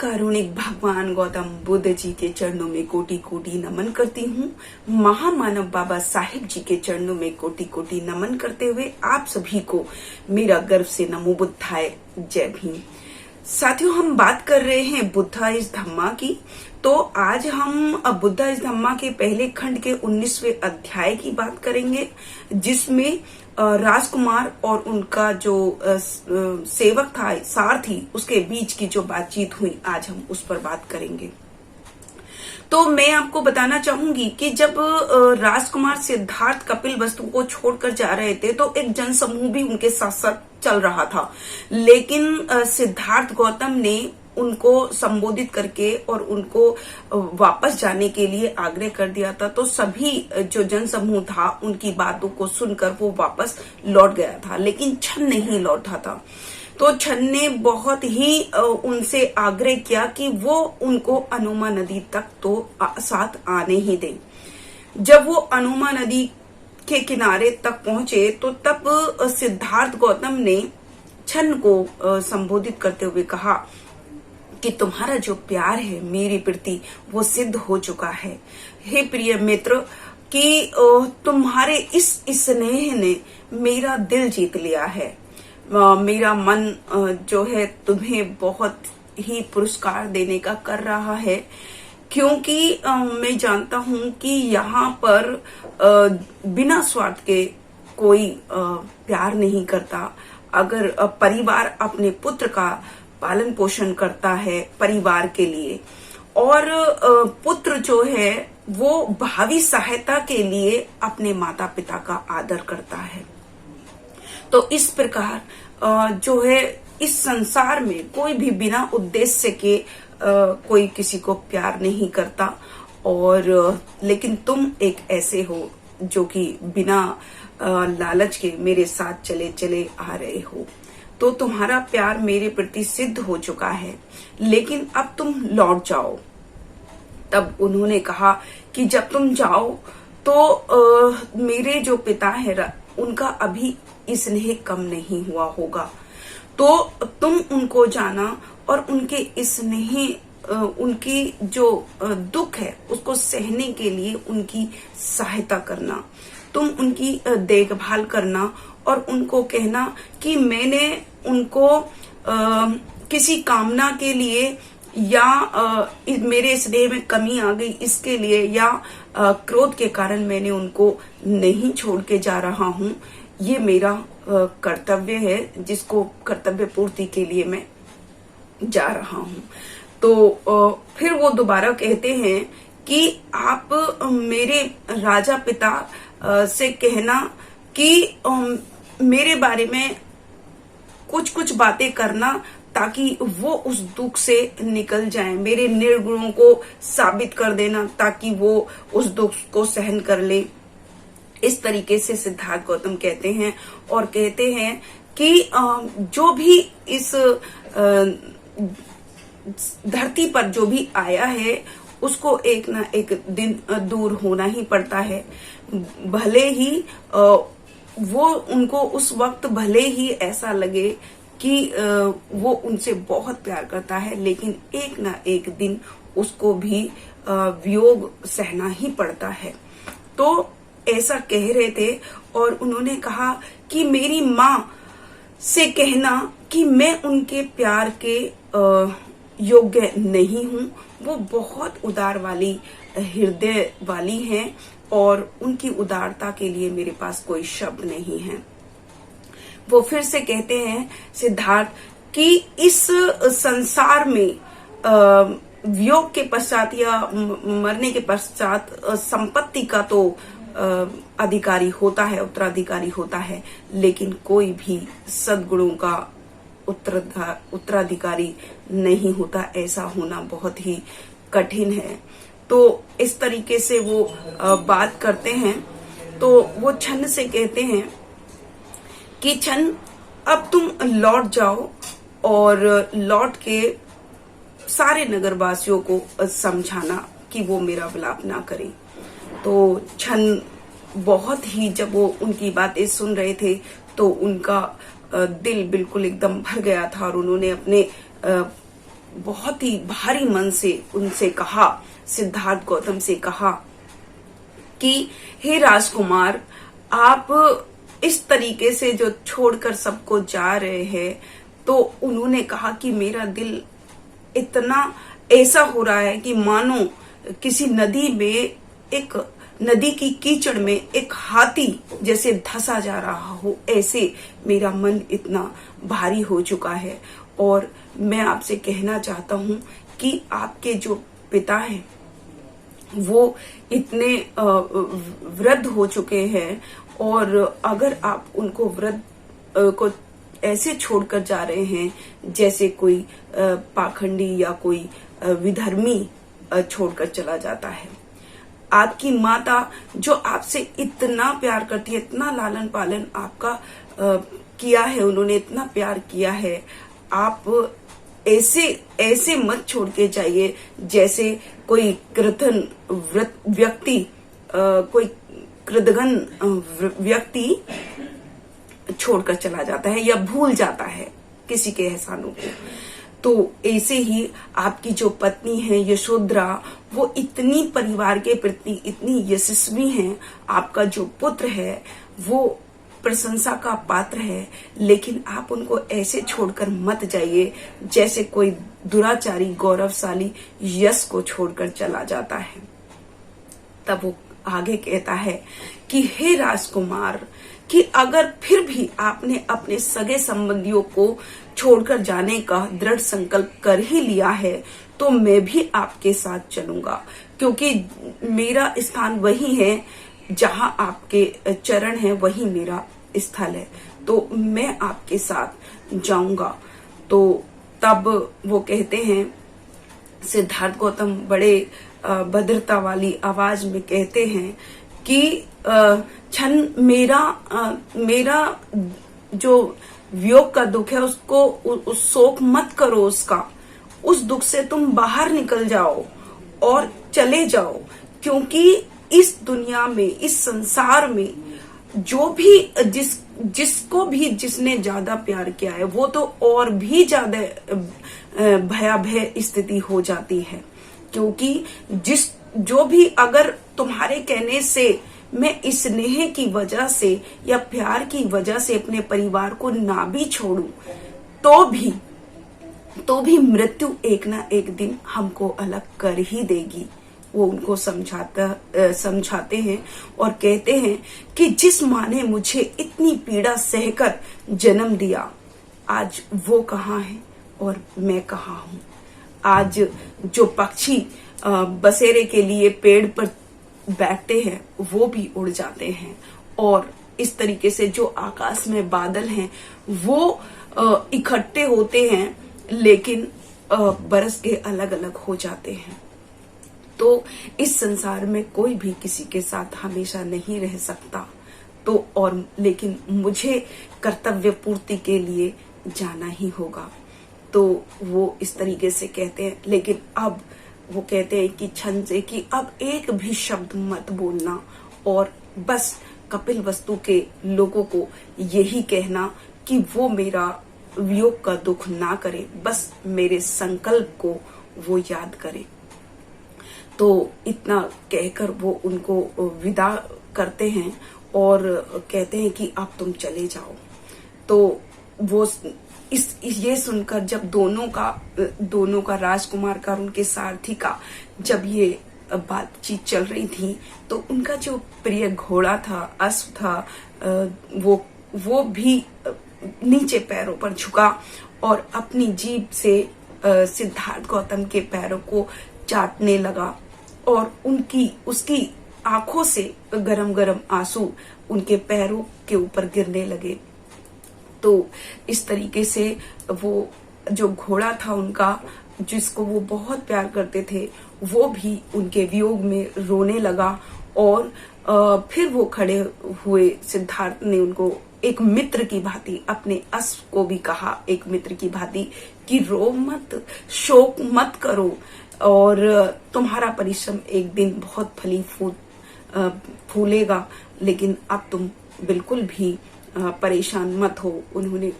कारुणिक भगवान गौतम बुद्ध जी के चरणों में कोटि कोटि नमन करती हूँ। महामानव बाबा साहिब जी के चरणों में कोटि कोटि नमन करते हुए आप सभी को मेरा गर्व से नमो बुद्धाय, जय भीम। साथियों, हम बात कर रहे हैं बुद्धा इस धम्मा की। तो आज हम बुद्धा इस धम्मा के पहले खंड के 19वें अध्याय की बात करेंगे, जिसमें राजकुमार और उनका जो सेवक था, सारथी, उसके बीच की जो बातचीत हुई, आज हम उस पर बात करेंगे। तो मैं आपको बताना चाहूंगी कि जब राजकुमार सिद्धार्थ कपिलवस्तु को छोड़कर जा रहे थे तो एक जनसमूह भी उनके साथ साथ चल रहा था, लेकिन सिद्धार्थ गौतम ने उनको संबोधित करके और उनको वापस जाने के लिए आग्रह कर दिया था। तो सभी जो जनसमूह था उनकी बातों को सुनकर वो वापस लौट गया था, लेकिन छन नहीं लौटा था। तो छन ने बहुत ही उनसे आग्रह किया कि वो उनको अनुमा नदी तक तो साथ आने ही दें। जब वो अनुमा नदी के किनारे तक पहुंचे तो तब सिद्धार्थ गौतम ने छन को संबोधित करते हुए कहा कि तुम्हारा जो प्यार है मेरे प्रति वो सिद्ध हो चुका है। हे प्रिय मित्र, कि तुम्हारे इस स्नेह ने मेरा दिल जीत लिया है। मेरा मन जो है तुम्हें बहुत ही पुरस्कार देने का कर रहा है, क्योंकि मैं जानता हूं कि यहाँ पर बिना स्वार्थ के कोई प्यार नहीं करता। अगर परिवार अपने पुत्र का पालन पोषण करता है परिवार के लिए, और पुत्र जो है वो भावी सहायता के लिए अपने माता पिता का आदर करता है, तो इस प्रकार जो है इस संसार में कोई भी बिना उद्देश्य के कोई किसी को प्यार नहीं करता। और लेकिन तुम एक ऐसे हो जो कि बिना लालच के मेरे साथ चले चले आ रहे हो। तो तुम्हारा प्यार मेरे प्रति सिद्ध हो चुका है, लेकिन अब तुम लौट जाओ। तब उन्होंने कहा कि जब तुम जाओ तो मेरे जो पिता है उनका अभी स्नेह कम नहीं हुआ होगा, तो तुम उनको जाना और उनके स्नेह उनकी जो दुख है उसको सहने के लिए उनकी सहायता करना। तुम उनकी देखभाल करना और उनको कहना कि मैंने उनको किसी कामना के लिए या मेरे स्नेह में कमी आ गई इसके लिए या क्रोध के कारण मैंने उनको नहीं छोड़ के जा रहा हूँ। ये मेरा कर्तव्य है, जिसको कर्तव्य पूर्ति के लिए मैं जा रहा हूँ। तो फिर वो दोबारा कहते हैं कि आप मेरे राजा पिता से कहना कि मेरे बारे में कुछ कुछ बातें करना, ताकि वो उस दुख से निकल जाएं। मेरे निर्गुणों को साबित कर देना ताकि वो उस दुख को सहन कर ले। इस तरीके से सिद्धार्थ गौतम कहते हैं और कहते हैं कि जो भी इस धरती पर जो भी आया है उसको एक ना एक दिन दूर होना ही पड़ता है। भले ही वो उनको उस वक्त भले ही ऐसा लगे कि वो उनसे बहुत प्यार करता है, लेकिन एक ना एक दिन उसको भी वियोग सहना ही पड़ता है। तो ऐसा कह रहे थे और उन्होंने कहा कि मेरी माँ से कहना कि मैं उनके प्यार के योग्य नहीं हूँ। वो बहुत उदार वाली हृदय वाली हैं और उनकी उदारता के लिए मेरे पास कोई शब्द नहीं है। वो फिर से कहते हैं सिद्धार्थ कि इस संसार में वियोग के पश्चात या मरने के पश्चात संपत्ति का तो अधिकारी होता है, उत्तराधिकारी होता है, लेकिन कोई भी सद्गुणों का उत्तराधिकारी नहीं होता। ऐसा होना बहुत ही कठिन है। तो इस तरीके से वो बात करते हैं। तो वो छन से कहते हैं कि छन, अब तुम लौट जाओ और लौट के सारे नगरवासियों को समझाना कि वो मेरा विलाप ना करें। तो छन बहुत ही, जब वो उनकी बातें सुन रहे थे तो उनका दिल बिल्कुल एकदम भर गया था और उन्होंने अपने बहुत ही भारी मन से उनसे कहा, सिद्धार्थ गौतम से कहा कि हे राजकुमार, आप इस तरीके से जो छोड़कर सबको जा रहे हैं, तो उन्होंने कहा कि मेरा दिल इतना ऐसा हो रहा है कि मानो किसी नदी में, एक नदी की कीचड़ में एक हाथी जैसे धंसा जा रहा हो, ऐसे मेरा मन इतना भारी हो चुका है। और मैं आपसे कहना चाहता हूँ कि आपके जो पिता हैं वो इतने वृद्ध हो चुके हैं, और अगर आप उनको वृद्ध को ऐसे छोड़कर जा रहे हैं जैसे कोई पाखंडी या कोई विधर्मी छोड़कर चला जाता है। आपकी माता जो आपसे इतना प्यार करती है, इतना लालन पालन आपका किया है, उन्होंने इतना प्यार किया है, आप ऐसे मत छोड़ के जाइए जैसे कोई कृतघ्न व्यक्ति, कोई कृतघ्न व्यक्ति छोड़कर चला जाता है या भूल जाता है किसी के एहसानों को। तो ऐसे ही आपकी जो पत्नी है यशोधरा, वो इतनी परिवार के प्रति इतनी यशस्वी हैं, आपका जो पुत्र है वो प्रशंसा का पात्र है, लेकिन आप उनको ऐसे छोड़कर मत जाइए जैसे कोई दुराचारी गौरवशाली यश को छोड़कर चला जाता है। तब वो आगे कहता है कि हे राजकुमार, कि अगर फिर भी आपने अपने सगे संबंधियों को छोड़कर जाने का दृढ़ संकल्प कर ही लिया है, तो मैं भी आपके साथ चलूंगा, क्योंकि मेरा स्थान वही है जहां आपके चरण हैं, वही मेरा स्थल है, तो मैं आपके साथ जाऊंगा। तो तब वो कहते हैं, सिद्धार्थ गौतम बड़े भद्रता वाली आवाज में कहते हैं कि क्षण मेरा जो वियोग का दुख है उसको, उस शोक मत करो, उस दुख से तुम बाहर निकल जाओ और चले जाओ, क्योंकि इस दुनिया में, इस संसार में जो भी जिसको भी जिसने ज्यादा प्यार किया है वो तो और भी ज्यादा भयावह स्थिति हो जाती है, क्योंकि जो भी अगर तुम्हारे कहने से मैं इस स्नेह की वजह से या प्यार की वजह से अपने परिवार को ना भी छोड़ूं, तो भी मृत्यु एक ना एक दिन हमको अलग कर ही देगी। वो उनको समझाते हैं और कहते हैं कि जिस माँ ने मुझे इतनी पीड़ा सहकर जन्म दिया, आज वो कहाँ है और मैं कहाँ हूँ। आज जो पक्षी बसेरे के लिए पेड़ पर बैठते हैं वो भी उड़ जाते हैं, और इस तरीके से जो आकाश में बादल हैं वो इकट्ठे होते हैं लेकिन बरस के अलग अलग हो जाते हैं। तो इस संसार में कोई भी किसी के साथ हमेशा नहीं रह सकता, तो और लेकिन मुझे कर्तव्य पूर्ति के लिए जाना ही होगा। तो वो इस तरीके से कहते हैं, लेकिन अब वो कहते हैं कि क्षण से कि अब एक भी शब्द मत बोलना, और बस कपिल वस्तु के लोगों को यही कहना कि वो मेरा वियोग का दुख ना करे, बस मेरे संकल्प को वो याद करे। तो इतना कहकर वो उनको विदा करते हैं और कहते हैं कि अब तुम चले जाओ। तो वो ये सुनकर जब दोनों का राजकुमार का और उनके सारथी का जब ये बातचीत चल रही थी, तो उनका जो प्रिय घोड़ा था, अश्व था, वो भी नीचे पैरों पर झुका और अपनी जीभ से सिद्धार्थ गौतम के पैरों को चाटने लगा, और उसकी आंखों से गरम गरम आंसू उनके पैरों के ऊपर गिरने लगे। तो इस तरीके से वो जो घोड़ा था उनका, जिसको वो बहुत प्यार करते थे, वो भी उनके वियोग में रोने लगा। और फिर वो खड़े हुए, सिद्धार्थ ने उनको एक मित्र की भांति, अपने अश्व को भी कहा एक मित्र की भांति कि रो मत, शोक मत करो, और तुम्हारा परिश्रम एक दिन बहुत फली फूलेगा, लेकिन अब तुम बिल्कुल भी परेशान मत हो। उन्होंने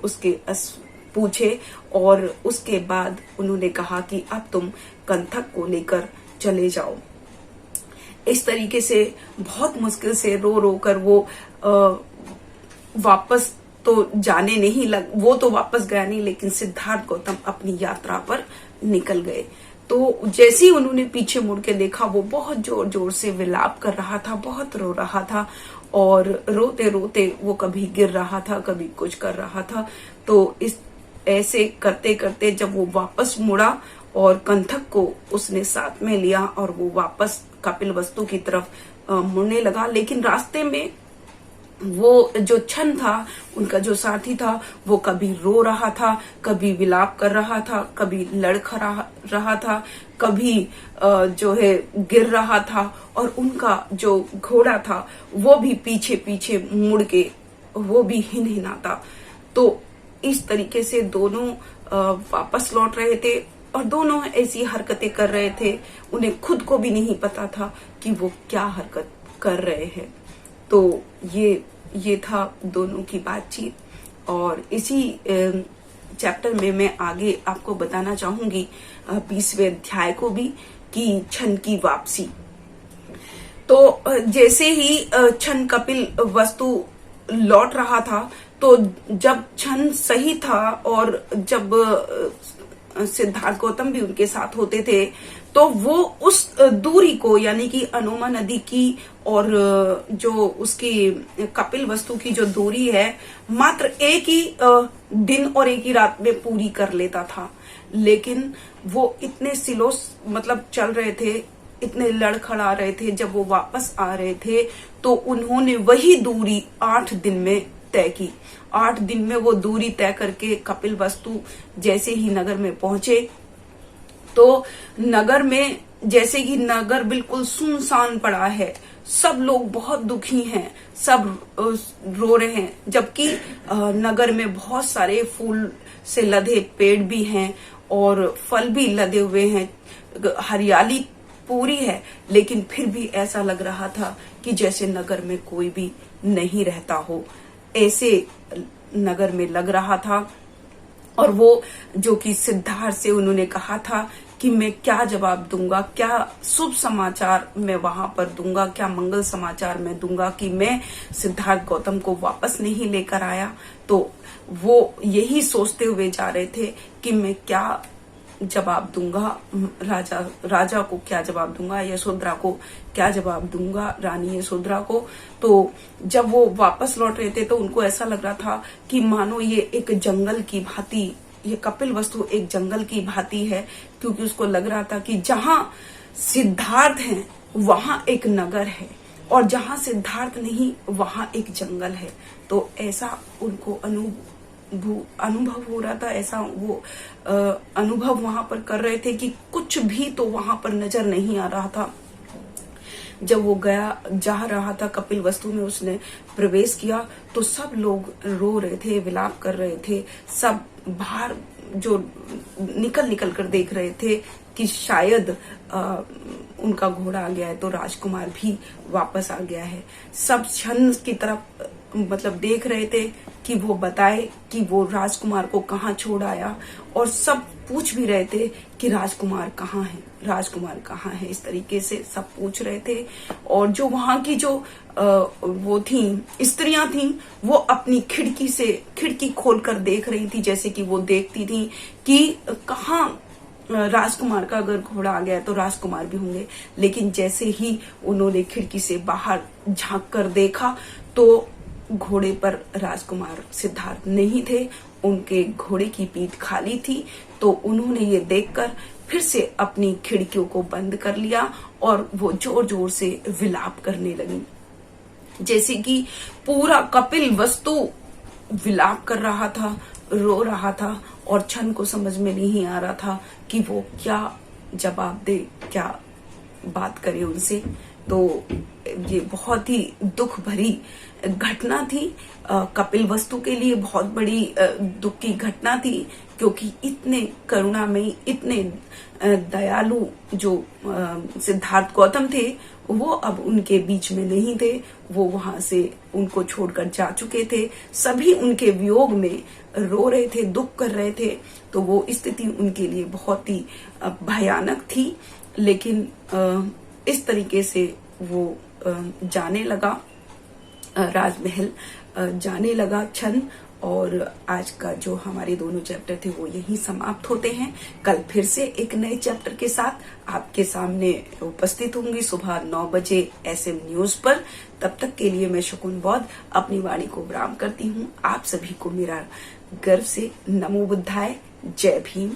उसके पूछे और उसके बाद उन्होंने कहा कि अब तुम कंथक को लेकर चले जाओ। इस तरीके से बहुत मुश्किल से रो रो कर वो वापस तो जाने नहीं लग, वो तो वापस गया नहीं, लेकिन सिद्धार्थ गौतम अपनी यात्रा पर निकल गए। तो जैसे ही उन्होंने पीछे मुड़ के देखा, वो बहुत जोर जोर से विलाप कर रहा था, बहुत रो रहा था और रोते रोते वो कभी गिर रहा था, कभी कुछ कर रहा था। तो इस ऐसे करते करते जब वो वापस मुड़ा और कंथक को उसने साथ में लिया और वो वापस कपिलवस्तु की तरफ मुड़ने लगा, लेकिन रास्ते में वो जो छन था, उनका जो साथी था, वो कभी रो रहा था, कभी विलाप कर रहा था, कभी लड़खड़ा रहा था, कभी जो है गिर रहा था और उनका जो घोड़ा था वो भी पीछे पीछे मुड़ के वो भी हिनहिनाता। तो इस तरीके से दोनों वापस लौट रहे थे और दोनों ऐसी हरकतें कर रहे थे, उन्हें खुद को भी नहीं पता था कि वो क्या हरकत कर रहे हैं। तो ये था दोनों की बातचीत और इसी चैप्टर में मैं आगे आपको बताना चाहूंगी 20वें अध्याय को भी कि छन की वापसी। तो जैसे ही छन कपिल वस्तु लौट रहा था, तो जब छन सही था और जब सिद्धार्थ गौतम भी उनके साथ होते थे, तो वो उस दूरी को, यानी कि अनोमा नदी की और जो उसकी कपिल वस्तु की जो दूरी है, मात्र एक ही दिन और एक ही रात में पूरी कर लेता था। लेकिन वो इतने स्लो मतलब चल रहे थे, इतने लड़खड़ा रहे थे, जब वो वापस आ रहे थे तो उन्होंने वही दूरी 8 दिन में तय की। 8 दिन में वो दूरी तय करके कपिल वस्तु जैसे ही नगर में पहुंचे, तो नगर में जैसे कि नगर बिल्कुल सुनसान पड़ा है, सब लोग बहुत दुखी हैं, सब रो रहे हैं, जबकि नगर में बहुत सारे फूल से लदे पेड़ भी हैं और फल भी लदे हुए हैं, हरियाली पूरी है, लेकिन फिर भी ऐसा लग रहा था कि जैसे नगर में कोई भी नहीं रहता हो, ऐसे नगर में लग रहा था। और वो जो कि सिद्धार्थ से उन्होंने कहा था कि मैं क्या जवाब दूंगा, क्या शुभ समाचार मैं वहां पर दूंगा, क्या मंगल समाचार मैं दूंगा कि मैं सिद्धार्थ गौतम को वापस नहीं लेकर आया। तो वो यही सोचते हुए जा रहे थे कि मैं क्या जवाब दूंगा, राजा को क्या जवाब दूंगा, यशोधरा को क्या जवाब दूंगा, रानी यशोधरा को। तो जब वो वापस लौट रहे थे तो उनको ऐसा लग रहा था कि मानो ये एक जंगल की भांति, ये कपिल वस्तु एक जंगल की भांति है, क्योंकि उसको लग रहा था कि जहां सिद्धार्थ है वहां एक नगर है और जहां सिद्धार्थ नहीं वहां एक जंगल है। तो ऐसा उनको अनुभव हो रहा था, ऐसा वो अनुभव वहां पर कर रहे थे कि कुछ भी तो वहां पर नजर नहीं आ रहा था। जब वो जा रहा था कपिल वस्तु में, उसने प्रवेश किया तो सब लोग रो रहे थे, विलाप कर रहे थे, सब बाहर जो निकल कर देख रहे थे कि शायद उनका घोड़ा आ गया है तो राजकुमार भी वापस आ गया है। सब छन की तरफ मतलब देख रहे थे कि वो बताए कि वो राजकुमार को कहाँ छोड़ आया, और सब पूछ भी रहे थे कि राजकुमार कहाँ है, राजकुमार कहाँ है, इस तरीके से सब पूछ रहे थे। और जो वहां की जो वो थी स्त्रियां थी, वो अपनी खिड़की खोलकर देख रही थी, जैसे कि वो देखती थी कि कहाँ राजकुमार का अगर घोड़ा आ गया तो राजकुमार भी होंगे। लेकिन जैसे ही उन्होंने खिड़की से बाहर झांक कर देखा तो घोड़े पर राजकुमार सिद्धार्थ नहीं थे, उनके घोड़े की पीठ खाली थी। तो उन्होंने ये देखकर फिर से अपनी खिड़कियों को बंद कर लिया और वो जोर जोर से विलाप करने लगी, जैसे कि पूरा कपिल वस्तु विलाप कर रहा था, रो रहा था और छन को समझ में नहीं आ रहा था कि वो क्या जवाब दे, क्या बात करे उनसे। तो ये बहुत ही दुख भरी घटना थी, कपिल वस्तु के लिए बहुत बड़ी दुख की घटना थी, क्योंकि इतने करुणामयी, इतने दयालु जो सिद्धार्थ गौतम थे, वो अब उनके बीच में नहीं थे, वो वहां से उनको छोड़कर जा चुके थे। सभी उनके वियोग में रो रहे थे, दुख कर रहे थे। तो वो स्थिति उनके लिए बहुत ही भयानक थी। लेकिन इस तरीके से वो जाने लगा, राजमहल जाने लगा छन। और आज का जो हमारे दोनों चैप्टर थे वो यहीं समाप्त होते हैं। कल फिर से एक नए चैप्टर के साथ आपके सामने उपस्थित होंगी सुबह 9 बजे SM न्यूज पर। तब तक के लिए मैं शकुन बौद्ध अपनी वाणी को विराम करती हूँ। आप सभी को मेरा गर्व से नमो बुद्धाय, जय भीम।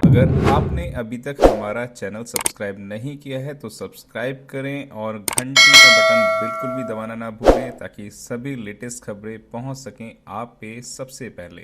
अगर आपने अभी तक हमारा चैनल सब्सक्राइब नहीं किया है तो सब्सक्राइब करें और घंटी का बटन बिल्कुल भी दबाना ना भूलें ताकि सभी लेटेस्ट खबरें पहुंच सकें आप पे सबसे पहले।